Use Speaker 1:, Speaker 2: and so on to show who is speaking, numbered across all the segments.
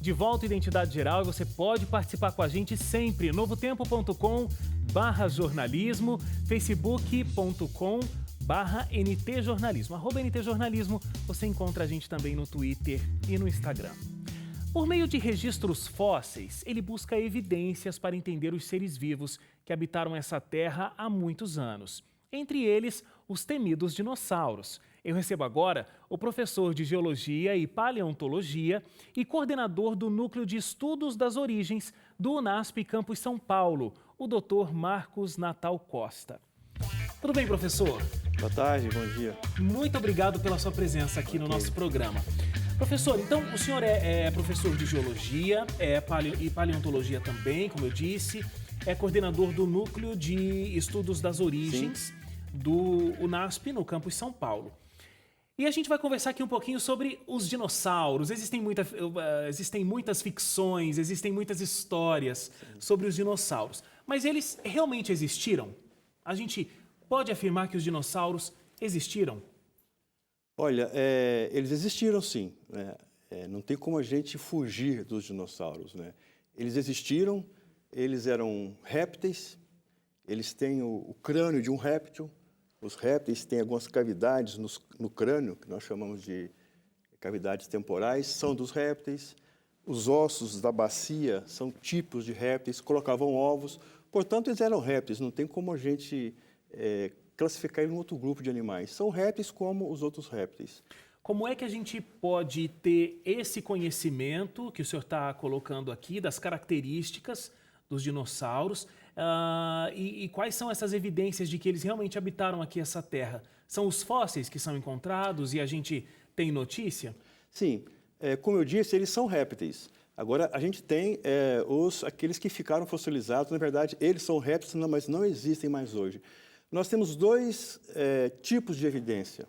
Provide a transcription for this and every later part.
Speaker 1: De volta à Identidade Geral, e você pode participar com a gente sempre. novotempo.com/jornalismo, facebook.com/ntjornalismo. @ntjornalismo, você encontra a gente também no Twitter e no Instagram. Por meio de registros fósseis, ele busca evidências para entender os seres vivos que habitaram essa terra há muitos anos. Entre eles, os temidos dinossauros. Eu recebo agora o professor de Geologia e Paleontologia e coordenador do Núcleo de Estudos das Origens do UNASP Campus São Paulo, o Dr. Marcos Natal Costa. Tudo bem, professor?
Speaker 2: Boa tarde, bom dia.
Speaker 1: Muito obrigado pela sua presença aqui no nosso programa. Professor, então o senhor é professor de Geologia e Paleontologia também, como eu disse, é coordenador do Núcleo de Estudos das Origens do UNASP no Campus São Paulo. E a gente vai conversar aqui um pouquinho sobre os dinossauros. Existem muitas ficções, existem muitas histórias sobre os dinossauros. Mas eles realmente existiram? A gente pode afirmar que os dinossauros existiram?
Speaker 2: Olha, eles existiram sim, né? Não tem como a gente fugir dos dinossauros, né? Eles existiram, eles eram répteis, eles têm o crânio de um réptil. Os répteis têm algumas cavidades no crânio, que nós chamamos de cavidades temporais, são dos répteis. Os ossos da bacia são tipos de répteis, colocavam ovos. Portanto, eles eram répteis, não tem como a gente classificar em um outro grupo de animais. São répteis como os outros répteis.
Speaker 1: Como é que a gente pode ter esse conhecimento que o senhor está colocando aqui, das características dos dinossauros, e quais são essas evidências de que eles realmente habitaram aqui essa terra? São os fósseis que são encontrados e a gente tem notícia?
Speaker 2: Sim, como eu disse, eles são répteis. Agora, a gente tem aqueles que ficaram fossilizados, na verdade, eles são répteis, mas não existem mais hoje. Nós temos dois tipos de evidência.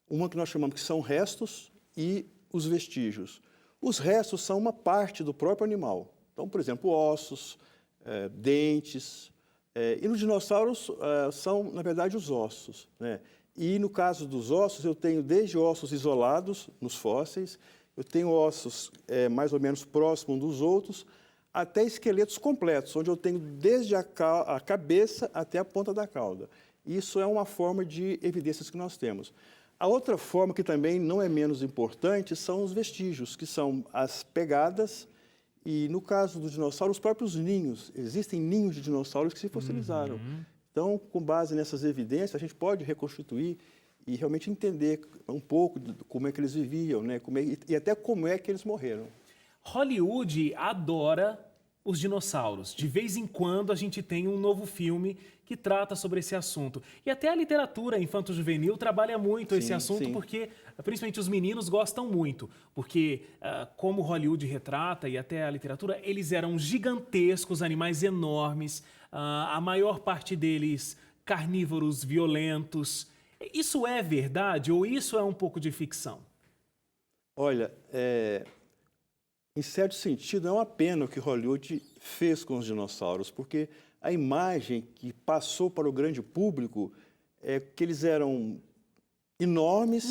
Speaker 2: Uma que nós chamamos que são restos e os vestígios. Os restos são uma parte do próprio animal. Então, por exemplo, ossos, dentes. E nos dinossauros são, na verdade, os ossos, né? E no caso dos ossos, eu tenho desde ossos isolados nos fósseis, eu tenho ossos mais ou menos próximos dos outros, até esqueletos completos, onde eu tenho desde a cabeça até a ponta da cauda. Isso é uma forma de evidências que nós temos. A outra forma, que também não é menos importante, são os vestígios, que são as pegadas. E, no caso dos dinossauros, os próprios ninhos. Existem ninhos de dinossauros que se fossilizaram. Então, com base nessas evidências, a gente pode reconstituir e realmente entender um pouco de como é que eles viviam, né? E até como é que eles morreram.
Speaker 1: Hollywood adora os dinossauros. De vez em quando a gente tem um novo filme que trata sobre esse assunto. E até a literatura infanto-juvenil trabalha muito esse assunto, porque principalmente os meninos gostam muito. Porque, como Hollywood retrata, e até a literatura, eles eram gigantescos, animais enormes, a maior parte deles carnívoros, violentos. Isso é verdade ou isso é um pouco de ficção?
Speaker 2: Olha, em certo sentido, é uma pena o que Hollywood fez com os dinossauros, porque a imagem que passou para o grande público é que eles eram enormes,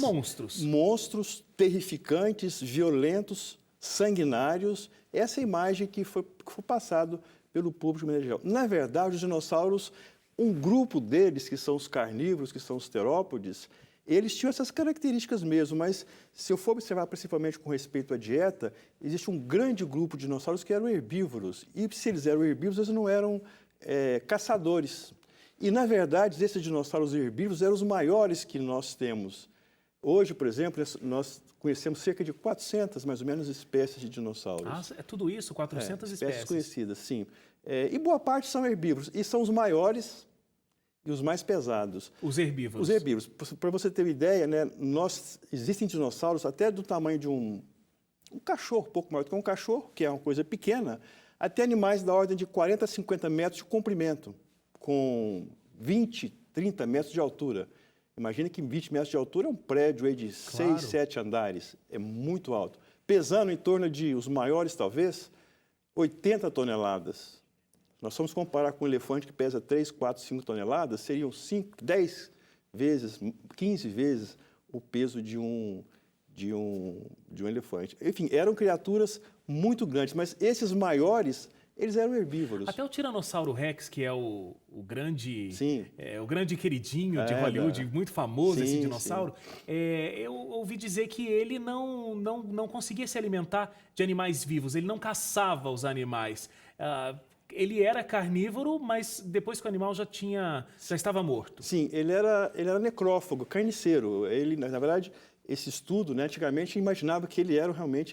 Speaker 2: monstros terrificantes, violentos, sanguinários. Essa é a imagem que foi passada pelo público em geral. Na verdade, os dinossauros, um grupo deles, que são os carnívoros, que são os terópodes, eles tinham essas características mesmo, mas se eu for observar principalmente com respeito à dieta, existe um grande grupo de dinossauros que eram herbívoros. E se eles eram herbívoros, eles não eram caçadores. E, na verdade, esses dinossauros herbívoros eram os maiores que nós temos. Hoje, por exemplo, nós conhecemos cerca de 400, mais ou menos, espécies de dinossauros.
Speaker 1: Ah, é tudo isso? 400
Speaker 2: espécies conhecidas, sim. E boa parte são herbívoros. E são os maiores e os mais pesados.
Speaker 1: Os herbívoros.
Speaker 2: Os herbívoros. Para você ter uma ideia, né, existem dinossauros até do tamanho de um cachorro, pouco maior do que um cachorro, que é uma coisa pequena, até animais da ordem de 40 a 50 metros de comprimento, com 20, 30 metros de altura. Imagina que 20 metros de altura é um prédio aí de 6, 7 andares. É muito alto. Pesando em torno de, os maiores talvez, 80 toneladas. Nós vamos comparar com um elefante que pesa 3, 4, 5 toneladas, seriam 5, 10 vezes, 15 vezes o peso de um elefante. Enfim, eram criaturas muito grandes, mas esses maiores, eles eram herbívoros.
Speaker 1: Até o Tiranossauro Rex, que é o grande,
Speaker 2: Sim.
Speaker 1: o grande queridinho de Hollywood, muito famoso
Speaker 2: Sim,
Speaker 1: esse dinossauro, eu ouvi dizer que ele não conseguia se alimentar de animais vivos, ele não caçava os animais. Ele era carnívoro, mas depois que o animal já estava morto.
Speaker 2: Sim, ele era necrófago, carniceiro. Ele, na verdade, esse estudo, né, antigamente imaginava que ele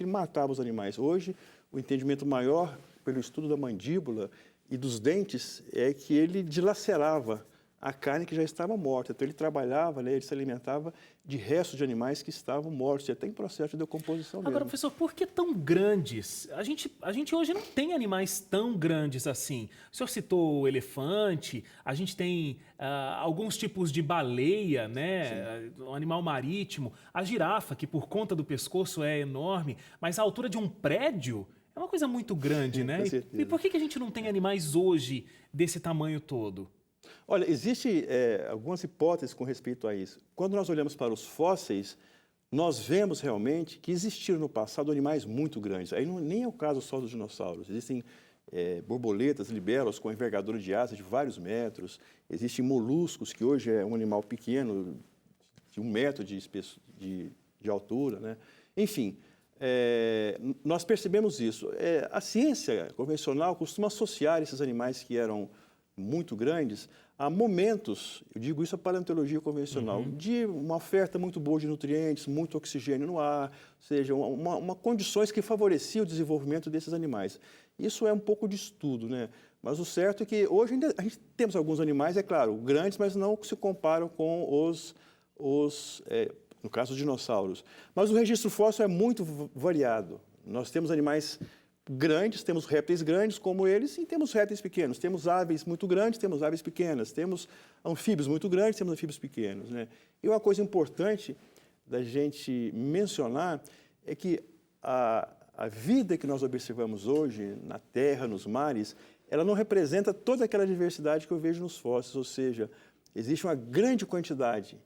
Speaker 2: matava os animais. Hoje, o entendimento maior pelo estudo da mandíbula e dos dentes é que ele dilacerava a carne que já estava morta. Então, ele trabalhava, né, ele se alimentava de restos de animais que estavam mortos, e até em processo de decomposição
Speaker 1: Agora,
Speaker 2: mesmo.
Speaker 1: professor, por que tão grandes? A gente hoje não tem animais tão grandes assim. O senhor citou o elefante, a gente tem alguns tipos de baleia, né? Um animal marítimo, a girafa, que por conta do pescoço é enorme, mas a altura de um prédio é uma coisa muito grande, né?
Speaker 2: Com certeza.
Speaker 1: E por que a gente não tem animais hoje desse tamanho todo?
Speaker 2: Olha, existem algumas hipóteses com respeito a isso. Quando nós olhamos para os fósseis, nós vemos realmente que existiram no passado animais muito grandes. Aí nem é o caso só dos dinossauros. Existem borboletas, libélulas com envergadura de asas de vários metros. Existem moluscos, que hoje é um animal pequeno, de 1 metro de altura, né? Enfim, nós percebemos isso. A ciência convencional costuma associar esses animais que eram muito grandes a momentos, eu digo isso a paleontologia convencional, de uma oferta muito boa de nutrientes, muito oxigênio no ar, ou seja, condições que favoreciam o desenvolvimento desses animais. Isso é um pouco de estudo, né? Mas o certo é que hoje ainda a gente temos alguns animais, é claro, grandes, mas não se comparam com no caso, os dinossauros. Mas o registro fóssil é muito variado. Nós temos animais grandes, temos répteis grandes como eles e temos répteis pequenos. Temos aves muito grandes, temos aves pequenas. Temos anfíbios muito grandes, temos anfíbios pequenos, né? E uma coisa importante da gente mencionar é que a vida que nós observamos hoje na terra, nos mares, ela não representa toda aquela diversidade que eu vejo nos fósseis, ou seja, existe uma grande quantidade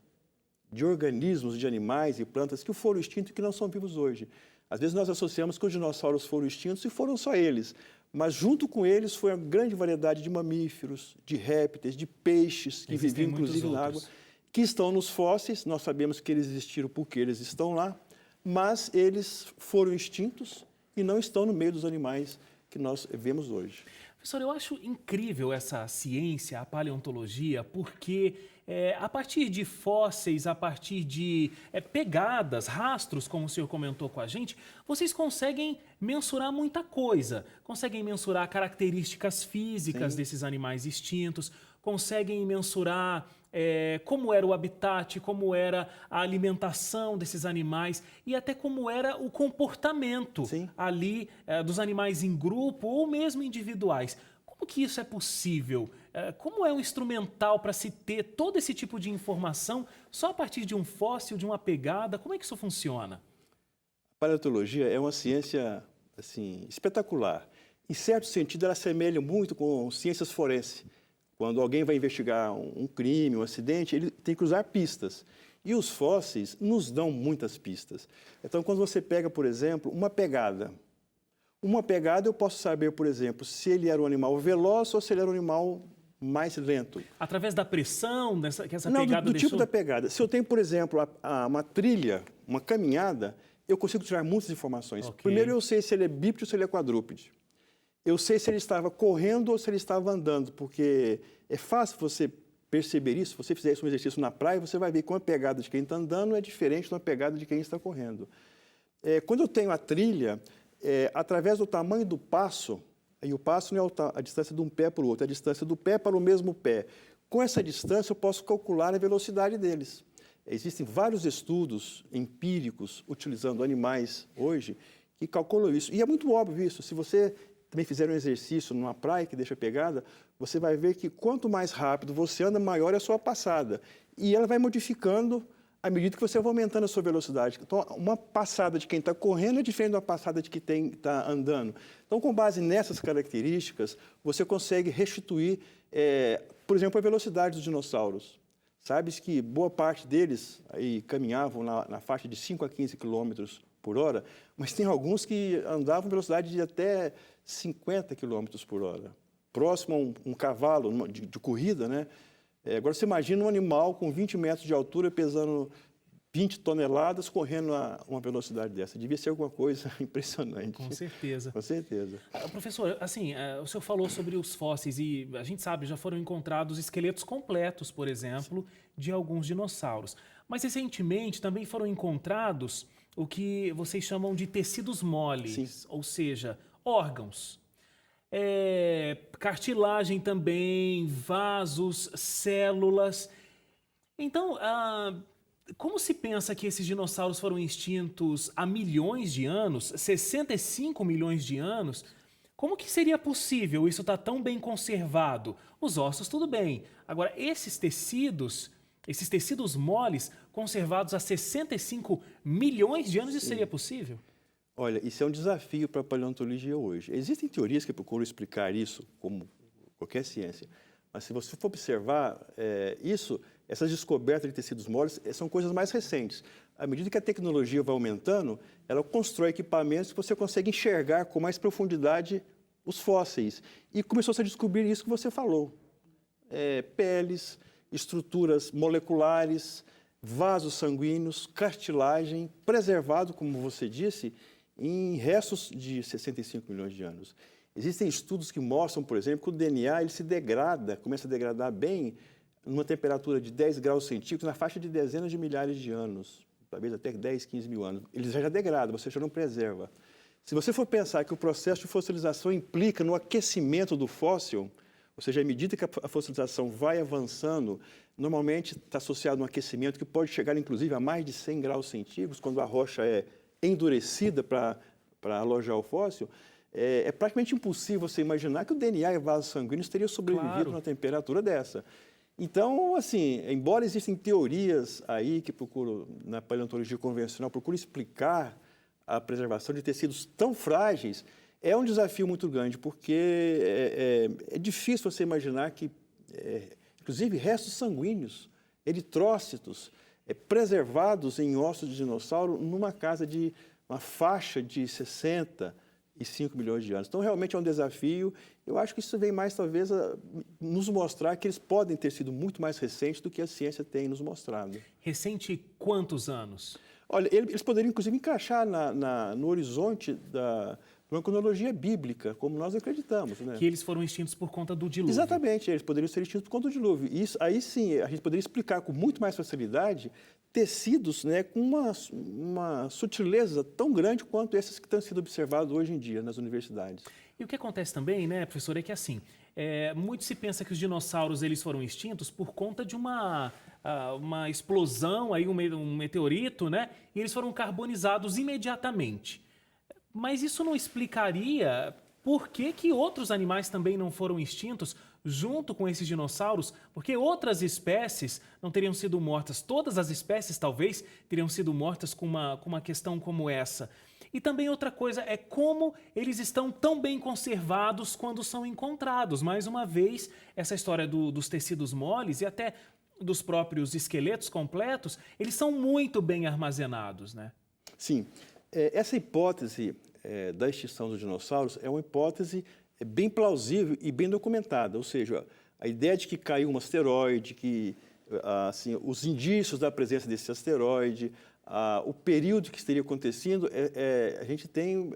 Speaker 2: de organismos, de animais e plantas que foram extintos e que não são vivos hoje. Às vezes nós associamos que os dinossauros foram extintos e foram só eles, mas junto com eles foi uma grande variedade de mamíferos, de répteis, de peixes que viviam inclusive na água, que estão nos fósseis. Nós sabemos que eles existiram porque eles estão lá, mas eles foram extintos e não estão no meio dos animais que nós vemos hoje.
Speaker 1: Professor, eu acho incrível essa ciência, a paleontologia, porque a partir de fósseis, a partir de pegadas, rastros, como o senhor comentou com a gente, vocês conseguem mensurar muita coisa. Conseguem mensurar características físicas desses animais extintos, conseguem mensurar como era o habitat, como era a alimentação desses animais e até como era o comportamento ali dos animais em grupo ou mesmo individuais. Como que isso é possível? Como é um instrumental para se ter todo esse tipo de informação só a partir de um fóssil, de uma pegada? Como é que isso funciona?
Speaker 2: A paleontologia é uma ciência assim, espetacular. Em certo sentido, ela assemelha muito com ciências forenses. Quando alguém vai investigar um crime, um acidente, ele tem que usar pistas. E os fósseis nos dão muitas pistas. Então, quando você pega, por exemplo, uma pegada eu posso saber, por exemplo, se ele era um animal veloz ou se ele era um animal mais lento.
Speaker 1: Através da pressão que essa
Speaker 2: Não,
Speaker 1: pegada
Speaker 2: do
Speaker 1: deixou?
Speaker 2: tipo da pegada. Se eu tenho, por exemplo, uma trilha, uma caminhada, eu consigo tirar muitas informações.
Speaker 1: Okay.
Speaker 2: Primeiro, eu sei se ele é bípede ou se ele é quadrúpede. Eu sei se ele estava correndo ou se ele estava andando, porque é fácil você perceber isso. Se você fizer um exercício na praia, você vai ver que uma pegada de quem está andando é diferente de uma pegada de quem está correndo. Quando eu tenho a trilha, através do tamanho do passo, e o passo não é a distância de um pé para o outro, é a distância do pé para o mesmo pé. Com essa distância, eu posso calcular a velocidade deles. Existem vários estudos empíricos, utilizando animais hoje, que calculam isso. E é muito óbvio isso. Se você também fizer um exercício numa praia que deixa pegada, você vai ver que quanto mais rápido você anda, maior é a sua passada. E ela vai modificando à medida que você vai aumentando a sua velocidade. Então, uma passada de quem está correndo é diferente da passada de quem está andando. Então, com base nessas características, você consegue restituir, por exemplo, a velocidade dos dinossauros. Sabe-se que boa parte deles aí caminhavam na faixa de 5 a 15 quilômetros por hora, mas tem alguns que andavam em velocidade de até 50 km por hora, próximo a um cavalo de corrida, né? Agora, você imagina um animal com 20 metros de altura, pesando 20 toneladas, correndo a uma velocidade dessa. Devia ser alguma coisa impressionante.
Speaker 1: Com certeza.
Speaker 2: Com certeza.
Speaker 1: Professor, assim, o senhor falou sobre os fósseis e a gente sabe, já foram encontrados esqueletos completos, por exemplo, de alguns dinossauros. Mas recentemente também foram encontrados o que vocês chamam de tecidos moles,
Speaker 2: Sim.
Speaker 1: ou seja, órgãos. Cartilagem também, vasos, células. Então, como se pensa que esses dinossauros foram extintos há milhões de anos, 65 milhões de anos, como que seria possível isso estar tão bem conservado? Os ossos, tudo bem. Agora, esses tecidos moles, conservados há 65 milhões de anos, isso seria possível?
Speaker 2: Olha, isso é um desafio para a paleontologia hoje. Existem teorias que procuram explicar isso, como qualquer ciência, mas se você for observar essas descobertas de tecidos moles são coisas mais recentes. À medida que a tecnologia vai aumentando, ela constrói equipamentos que você consegue enxergar com mais profundidade os fósseis. E começou-se a descobrir isso que você falou. Peles, estruturas moleculares, vasos sanguíneos, cartilagem, preservado, como você disse, em restos de 65 milhões de anos. Existem estudos que mostram, por exemplo, que o DNA ele se degrada, começa a degradar bem, numa temperatura de 10 graus centígrados, na faixa de dezenas de milhares de anos, talvez até 10, 15 mil anos. Ele já degrada, você já não preserva. Se você for pensar que o processo de fossilização implica no aquecimento do fóssil, ou seja, à medida que a fossilização vai avançando, normalmente está associado a um aquecimento que pode chegar, inclusive, a mais de 100 graus centígrados, quando a rocha é endurecida para alojar o fóssil. É praticamente impossível você imaginar que o DNA e vasos sanguíneos teriam sobrevivido numa temperatura dessa. Então, assim, embora existem teorias aí que procuram, na paleontologia convencional, procuram explicar a preservação de tecidos tão frágeis, é um desafio muito grande, porque é difícil você imaginar que, inclusive, restos sanguíneos, eritrócitos, preservados em ossos de dinossauro numa casa de uma faixa de 65 milhões de anos. Então, realmente é um desafio. Eu acho que isso vem mais, talvez, a nos mostrar que eles podem ter sido muito mais recentes do que a ciência tem nos mostrado.
Speaker 1: Recente quantos anos?
Speaker 2: Olha, eles poderiam, inclusive, encaixar no horizonte de uma cronologia bíblica, como nós acreditamos, né?
Speaker 1: Que eles foram extintos por conta do dilúvio.
Speaker 2: Exatamente, eles poderiam ser extintos por conta do dilúvio. Isso, aí sim, a gente poderia explicar com muito mais facilidade tecidos, né, com uma sutileza tão grande quanto esses que estão sendo observados hoje em dia nas universidades.
Speaker 1: E o que acontece também, né, professor, é que assim, muito se pensa que os dinossauros eles foram extintos por conta de uma explosão, aí um meteorito, né, e eles foram carbonizados imediatamente. Mas isso não explicaria por que outros animais também não foram extintos junto com esses dinossauros? Porque outras espécies não teriam sido mortas. Todas as espécies, talvez, teriam sido mortas com uma questão como essa. E também outra coisa é como eles estão tão bem conservados quando são encontrados. Mais uma vez, essa história dos tecidos moles e até dos próprios esqueletos completos, eles são muito bem armazenados, né?
Speaker 2: Sim. Essa hipótese da extinção dos dinossauros é uma hipótese bem plausível e bem documentada, ou seja, a ideia de que caiu um asteroide, que assim, os indícios da presença desse asteroide, o período que estaria acontecendo, a gente tem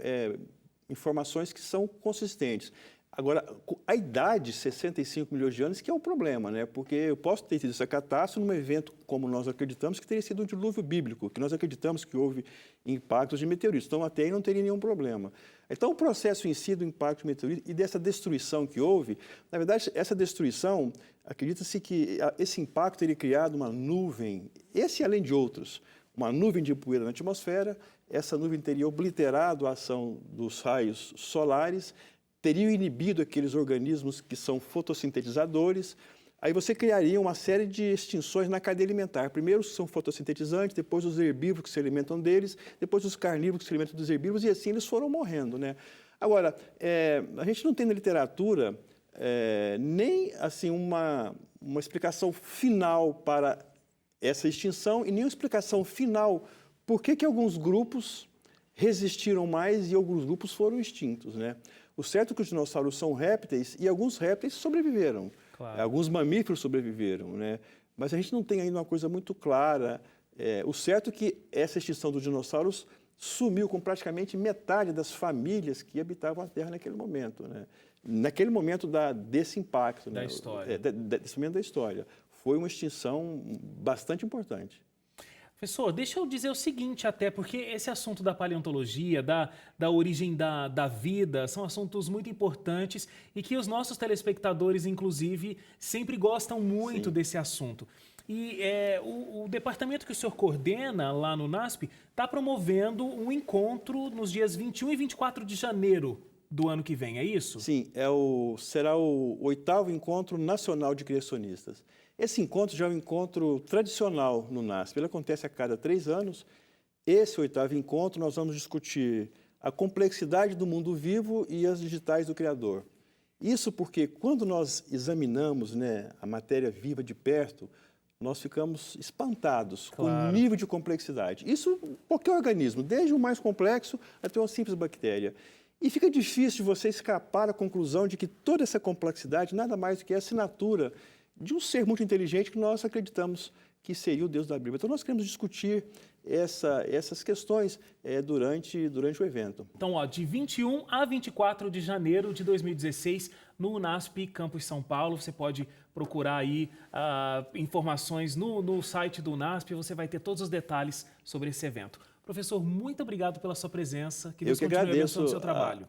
Speaker 2: informações que são consistentes. Agora, a idade, 65 milhões de anos, que é um problema, né? Porque eu posso ter tido essa catástrofe num evento como nós acreditamos que teria sido um dilúvio bíblico, que nós acreditamos que houve impactos de meteoritos. Então, até aí não teria nenhum problema. Então, o processo em si do impacto de meteorito e dessa destruição que houve, na verdade, essa destruição, acredita-se que esse impacto teria criado uma nuvem, esse além de outros, uma nuvem de poeira na atmosfera, essa nuvem teria obliterado a ação dos raios solares, teriam inibido aqueles organismos que são fotossintetizadores, aí você criaria uma série de extinções na cadeia alimentar. Primeiro os que são fotossintetizantes, depois os herbívoros que se alimentam deles, depois os carnívoros que se alimentam dos herbívoros, e assim eles foram morrendo, né? Agora, a gente não tem na literatura nem assim, uma explicação final para essa extinção e nem uma explicação final por que alguns grupos resistiram mais e alguns grupos foram extintos, né? O certo é que os dinossauros são répteis e alguns répteis sobreviveram.
Speaker 1: Claro.
Speaker 2: Alguns mamíferos sobreviveram, né? Mas a gente não tem ainda uma coisa muito clara. O certo é que essa extinção dos dinossauros sumiu com praticamente metade das famílias que habitavam a Terra naquele momento, né? Naquele momento desse impacto,
Speaker 1: da
Speaker 2: né?
Speaker 1: história.
Speaker 2: Desse momento da história. Foi uma extinção bastante importante.
Speaker 1: Professor, deixa eu dizer o seguinte até, porque esse assunto da paleontologia, da origem da vida, são assuntos muito importantes e que os nossos telespectadores, inclusive, sempre gostam muito desse assunto. E o departamento que o senhor coordena lá no NASP está promovendo um encontro nos dias 21 e 24 de janeiro do ano que vem, é isso?
Speaker 2: Sim, será o 8º Encontro Nacional de Criacionistas. Esse encontro já é um encontro tradicional no NASP. Ele acontece a cada 3 anos. Esse 8º encontro nós vamos discutir a complexidade do mundo vivo e as digitais do Criador. Isso porque quando nós examinamos, né, a matéria viva de perto, nós ficamos espantados com o nível de complexidade. Isso qualquer organismo, desde o mais complexo até uma simples bactéria. E fica difícil de você escapar à conclusão de que toda essa complexidade nada mais do que a assinatura de um ser muito inteligente que nós acreditamos que seria o Deus da Bíblia. Então, nós queremos discutir essas questões durante o evento.
Speaker 1: Então, de 21 a 24 de janeiro de 2016, no UNASP Campus São Paulo, você pode procurar aí informações no site do UNASP, você vai ter todos os detalhes sobre esse evento. Professor, muito obrigado pela sua presença. Que Deus continue abençoando o seu trabalho.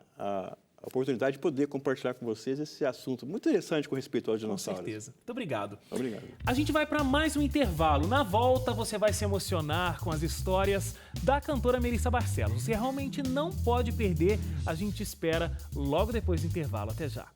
Speaker 2: A oportunidade de poder compartilhar com vocês esse assunto muito interessante com respeito aos dinossauros.
Speaker 1: Com certeza. Muito obrigado.
Speaker 2: Obrigado.
Speaker 1: A gente vai para mais um intervalo. Na volta, você vai se emocionar com as histórias da cantora Melissa Barcelos. Você realmente não pode perder. A gente espera logo depois do intervalo. Até já.